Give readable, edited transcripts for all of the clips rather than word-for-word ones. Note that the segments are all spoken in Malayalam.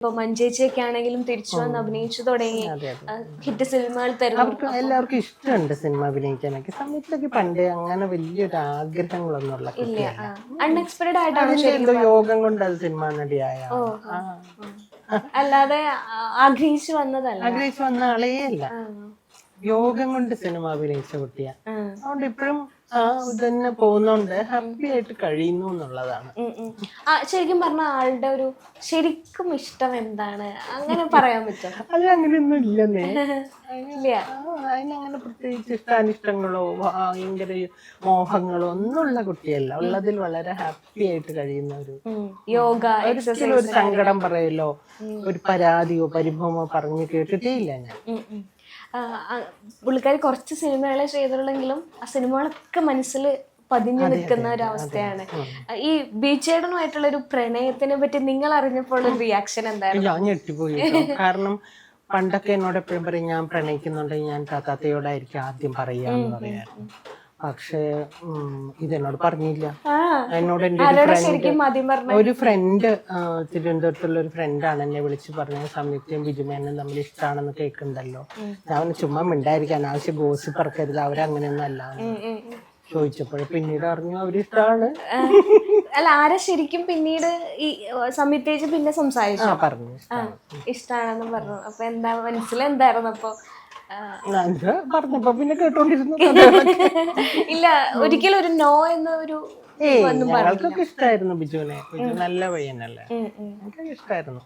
ഇപ്പൊ മഞ്ചേച്ചിയൊക്കെ ആണെങ്കിലും തിരിച്ചു വന്ന് അഭിനയിച്ചു തുടങ്ങി, ഹിറ്റ് സിനിമകൾ തരുന്നു. അവർക്ക് എല്ലാവർക്കും ഇഷ്ടമുണ്ട് സിനിമ അഭിനയിക്കാനൊക്കെ. സമയത്തൊക്കെ പണ്ടേ അങ്ങനെ വലിയൊരു ആഗ്രഹങ്ങളൊന്നുള്ള അൺഎക്സ്പെക്ടഡ് ആയിട്ടാണ് എന്തോ യോഗം കൊണ്ട് അത് സിനിമ നടിയായ അല്ലാതെ ആഗ്രഹിച്ചു വന്നതല്ല, ആഗ്രഹിച്ചു വന്ന ആളേ അല്ല, യോഗം കൊണ്ട് സിനിമ അഭിനയിച്ച കുട്ടിയാ. അതുകൊണ്ട് ഇപ്പോഴും ഇതന്നെ പോകുന്നോണ്ട് ഹാപ്പി ആയിട്ട് കഴിയുന്നു എന്നുള്ളതാണ്. ശരിക്കും പറഞ്ഞ ആളുടെ ഒരു ശരിക്കും ഇഷ്ടം എന്താണ് അങ്ങനെ പറയാൻ പറ്റും? അത് അങ്ങനെയൊന്നും ഇല്ലെന്നേ. അതിനങ്ങനെ പ്രത്യേകിച്ച് ഇഷ്ടാനിഷ്ടങ്ങളോ ഭയങ്കര മോഹങ്ങളോ ഒന്നുമുള്ള കുട്ടിയല്ല. ഉള്ളതിൽ വളരെ ഹാപ്പി ആയിട്ട് കഴിയുന്ന ഒരു യോഗ ഒരിക്കലും ഒരു സങ്കടം പറയലോ ഒരു പരാതിയോ പരിഭവമോ പറഞ്ഞു കേട്ടിട്ടേ ഇല്ല ഞാൻ. പുള്ളിക്കാരി കുറച്ച് സിനിമകളെ ചെയ്തിട്ടുള്ളെങ്കിലും ആ സിനിമകളൊക്കെ മനസ്സിൽ പതിഞ്ഞു നിൽക്കുന്ന ഒരു അവസ്ഥയാണ്. ഈ ബീച്ചേടനുമായിട്ടുള്ള ഒരു പ്രണയത്തിനെ പറ്റി നിങ്ങൾ അറിഞ്ഞപ്പോൾ ഒരു റിയാക്ഷൻ എന്തായിരുന്നു? ഞാൻ ഞെട്ടിപ്പോയി. കാരണം പണ്ടൊക്കെ എന്നോട് എപ്പോഴും പറയും ഞാൻ പ്രണയിക്കുന്നുണ്ടെങ്കിൽ ഞാൻ താത്താത്തയോടായിരിക്കും ആദ്യം പറയാന്ന് പറയായിരുന്നു. പക്ഷേ ഇതെന്നോട് പറഞ്ഞില്ല. എന്നോട് എൻ്റെ ഒരു ഫ്രണ്ട് തിരുവനന്തപുരത്തുള്ള ഒരു ഫ്രണ്ടാണ് എന്നെ വിളിച്ച് പറഞ്ഞ സംയുക്തയും ബിജുമേനും തമ്മിൽ ഇഷ്ടമാണെന്ന് കേൾക്കുന്നുണ്ടല്ലോ. ഞാൻ ചുമ്മാ മിണ്ടായിരിക്കാൻ ആവശ്യം ഗോസിപ്പ് പറക്കരുത്, അവരങ്ങനെയൊന്നും അല്ല ചോദിച്ചപ്പോൾ പിന്നീട് അറിഞ്ഞു അവരിഷ്ടമാണ്. അല്ല ആരെ ശരിക്കും പിന്നീട് ഈ സംയുക്തേച്ച് പിന്നെ സംസാരിച്ചു പറഞ്ഞു ഇഷ്ടമാണെന്ന് പറഞ്ഞു. അപ്പൊ എന്താ മനസ്സിലെന്തായിരുന്നു അപ്പൊ? പറഞ്ഞപ്പോ പിന്നെ കേട്ടോണ്ടിരുന്നു. ഇല്ല ഒരിക്കലും ഒരു നോ എന്ന ഒരു ഞങ്ങൾക്കൊക്കെ ഇഷ്ടമായിരുന്നു ബിജുവിനെ. ബിജു നല്ല പയ്യനല്ലേ, എനിക്കൊക്കെ ഇഷ്ടമായിരുന്നു.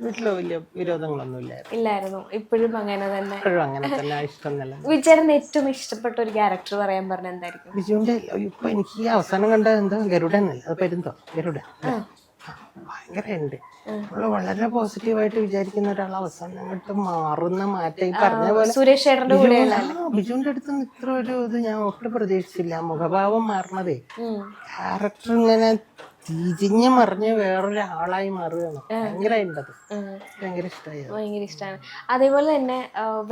വീട്ടിലോ വലിയ വിരോധങ്ങളൊന്നും ഇല്ലായിരുന്നു. ഇപ്പോഴും അങ്ങനെ തന്നെ. ഇപ്പോഴും അങ്ങനെ തന്നെ ഇഷ്ടം തന്നെ. വിജയന് ഏറ്റവും ഇഷ്ടപ്പെട്ട ഒരു ക്യാരക്ടർ പറയാൻ പറഞ്ഞ എന്തായിരിക്കും? ബിജുവിന്റെ ഇപ്പൊ എനിക്ക് ഈ അവസാനം കണ്ട എന്താ ഗരുഡനല്ല, അത് പെരുന്തോ ഗരുഡൻ ഭയങ്കര ഉണ്ട്. വളരെ പോസിറ്റീവായിട്ട് വിചാരിക്കുന്ന ഒരാൾ അവസാനം അങ്ങോട്ട് മാറുന്ന മാറ്റം ഈ പറഞ്ഞ പോലെ സുരേഷ് ചേട്ടന്റെ ബിജുവിന്റെ അടുത്ത് ഇത്ര ഒരു ഇത് ഞാൻ ഒട്ടും പ്രതീക്ഷിച്ചില്ല. മുഖഭാവം മാറണതേ, ക്യാരക്ടർ ഇങ്ങനെ തിരിഞ്ഞ് മറിഞ്ഞ് വേറൊരാളായി മാറുകയാണ്. ഭയങ്കരമായിട്ടത് ഭയങ്കര ഇഷ്ടമായി. ഭയങ്കര ഇഷ്ടമാണ്. അതേപോലെ തന്നെ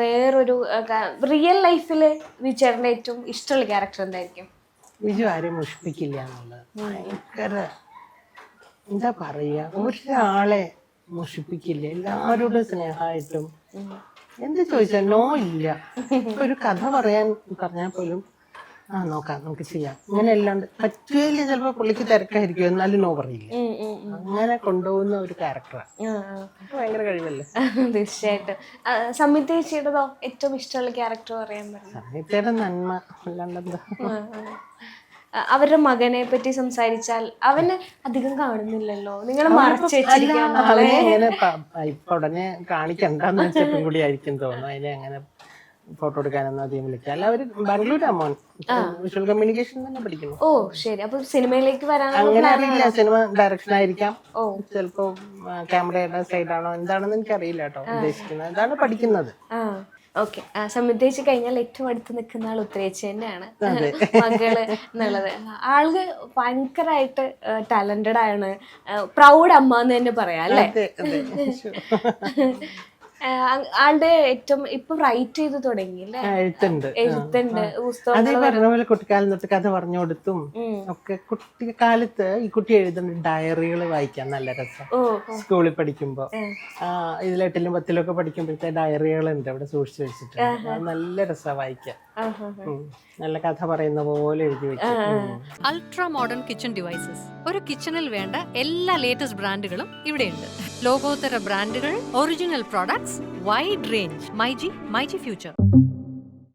വേറൊരു റിയൽ ലൈഫില് വിജയേട്ടന്റെ ഏറ്റവും ഇഷ്ടമുള്ള ക്യാരക്ടർ എന്തായിരിക്കും? ബിജു ആരെയും മുഷിപ്പിക്കില്ല എന്നുള്ളത്. ഭയങ്കര എന്താ പറയാ, ഒരാളെ മുഷിപ്പിക്കില്ല, എല്ലാവരോടും സ്നേഹമായിട്ടും. എന്ത് ചോദിച്ചാൽ നോ ഇല്ല. ഒരു കഥ പറഞ്ഞാൽ പോലും നോക്കാം നമുക്ക് ചെയ്യാം ഇങ്ങനെ അല്ലാണ്ട് പറ്റുകയില്ല. ചിലപ്പോ പുള്ളിക്ക് തിരക്കായിരിക്കും എന്നാലും നോ പറയില്ല. അങ്ങനെ കൊണ്ടുപോകുന്ന ഒരു ക്യാരക്ടറാണ്. ഭയങ്കര കഴിവല്ലേ. തീർച്ചയായിട്ടും. സംയുക്ത ചേച്ചിയുടേതോ ഏറ്റവും ഇഷ്ടമുള്ള ക്യാരക്ടർ പറയാൻ പറഞ്ഞു? സംയുക്തയുടെ നന്മ അല്ലാണ്ടെന്താ. അവരുടെ മകനെ പറ്റി സംസാരിച്ചാൽ അവനെ അധികം കാണുന്നില്ലല്ലോ, നിങ്ങൾ മറച്ചു വെച്ചിരിക്കുകയാണ്. ഇപ്പൊ ഉടനെ കാണിക്കണ്ടെന്ന് വെച്ചിട്ടും കൂടി ആയിരിക്കും തോന്നുന്നു. അതിനെ അങ്ങനെ ഫോട്ടോ എടുക്കാനൊന്നും അധികം വിളിക്കുക. അല്ല അവര് ബാംഗ്ലൂരാ മോൻ, വിഷ്വൽ കമ്മ്യൂണിക്കേഷൻ തന്നെ പഠിക്കുന്നു. ഓ ശരി. അപ്പൊ സിനിമയിലേക്ക് വരാൻ അങ്ങനെ അറിയില്ല, സിനിമ ഡയറക്ഷൻ ആയിരിക്കാം, ചിലപ്പോ ക്യാമറയുടെ സൈഡാണോ എന്താണെന്ന് എനിക്കറിയില്ല കേട്ടോ. ഉദ്ദേശിക്കുന്നത് ഇതാണ് പഠിക്കുന്നത്. ഓക്കെ. സംയുക്തേച്ചി കഴിഞ്ഞാൽ ഏറ്റവും അടുത്ത് നിൽക്കുന്ന ആൾ ഉത്തരേച്ചി തന്നെയാണ്, മകള് എന്നുള്ളത്. ആൾക്ക് ഭയങ്കരമായിട്ട് ടാലന്റഡ് ആണ്, പ്രൗഡ് അമ്മ എന്ന് തന്നെ പറയാം അല്ലേ? ആളുടെ ഏറ്റവും ഇപ്പൊ റൈറ്റ് ചെയ്ത് തുടങ്ങി അല്ലേ? എഴുത്തുണ്ട്, അതേ പറഞ്ഞ പോലെ കുട്ടിക്കാലം തൊട്ട് കഥ പറഞ്ഞു കൊടുത്തും ഒക്കെ. കുട്ടിക്കാലത്ത് ഈ കുട്ടി എഴുതുന്ന ഡയറികൾ വായിക്കാൻ നല്ല രസം. സ്കൂളിൽ പഠിക്കുമ്പോ 8ലും 10ലും ഒക്കെ പഠിക്കുമ്പോഴത്തെ ഡയറികളുണ്ട് അവിടെ സൂക്ഷിച്ചു വെച്ചിട്ടുണ്ട്. നല്ല രസം വായിക്കാൻ. നല്ല കഥ പറയുന്ന പോലെ എഴുതി വെച്ചു. Ultra modern kitchen devices. ഒരു കിച്ചണിൽ വേണ്ട എല്ലാ ലേറ്റസ്റ്റ് ബ്രാൻഡുകളും ഇവിടെയുണ്ട്. ലോകോത്തര ബ്രാൻഡുകൾ, original products, wide range. MyG future.